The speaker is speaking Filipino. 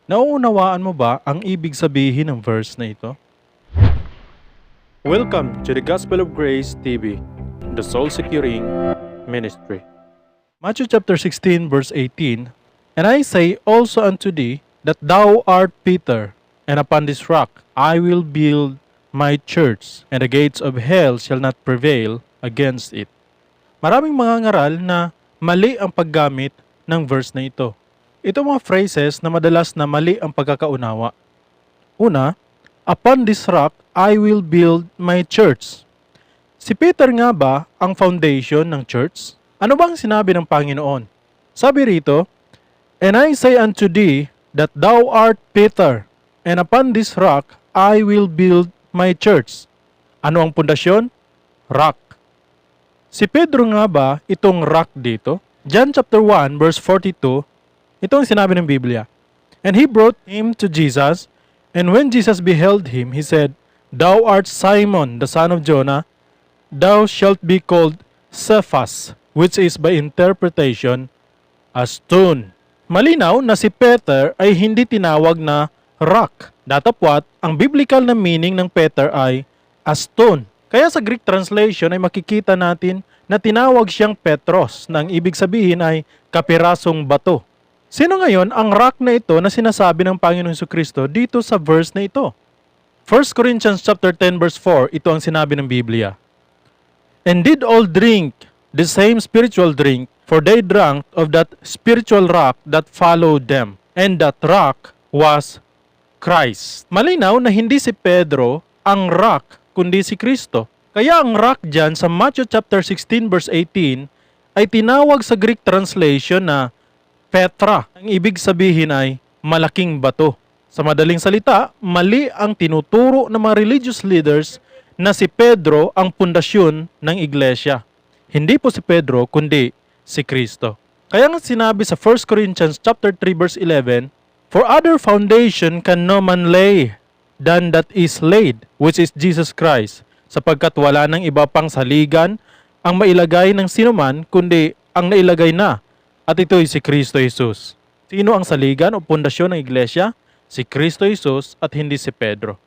Nauunawaan mo ba ang ibig sabihin ng verse na ito? Welcome to the Gospel of Grace TV, the soul securing ministry. Matthew chapter 16 verse 18, "And I say also unto thee that thou art Peter, and upon this rock I will build my church, and the gates of hell shall not prevail against it." Maraming mga ngaral na mali ang paggamit ng verse na ito. Ito mga phrases na madalas na mali ang pagkakaunawa. Una, upon this rock I will build my church. Si Peter nga ba ang foundation ng church? Ano bang sinabi ng Panginoon? Sabi rito, "And I say unto thee that thou art Peter, and upon this rock I will build my church." Ano ang pundasyon? Rock. Si Pedro nga ba itong rock dito? John chapter 1 verse 42, ito ang sinabi ng Biblia. "And he brought him to Jesus, and when Jesus beheld him, he said, Thou art Simon, the son of Jonah, thou shalt be called Cephas," which is by interpretation, a stone. Malinaw na si Peter ay hindi tinawag na rock. Datapwat, ang biblical na meaning ng Peter ay a stone. Kaya sa Greek translation ay makikita natin na tinawag siyang Petros, na ang ibig sabihin ay kapirasong bato. Sino ngayon ang rock na ito na sinasabi ng Panginoon Jesucristo dito sa verse na ito? 1 Corinthians chapter 10 verse 4, ito ang sinabi ng Biblia. "And did all drink the same spiritual drink, for they drank of that spiritual rock that followed them, and that rock was Christ." Malinaw na hindi si Pedro ang rock, kundi si Kristo. Kaya ang rock dyan sa Matthew chapter 16 verse 18 ay tinawag sa Greek translation na Petra. Ang ibig sabihin ay malaking bato. Sa madaling salita, mali ang tinuturo ng mga religious leaders na si Pedro ang pundasyon ng iglesia. Hindi po si Pedro, kundi si Kristo. Kaya nga sinabi sa 1 Corinthians chapter 3 verse 11, "For other foundation can no man lay than that is laid, which is Jesus Christ, sapagkat wala nang iba pang saligan ang mailagay ng sinuman, kundi ang nailagay na, at ito'y si Kristo Jesus." Sino ang saligan o pundasyon ng iglesia? Si Kristo Jesus at hindi si Pedro.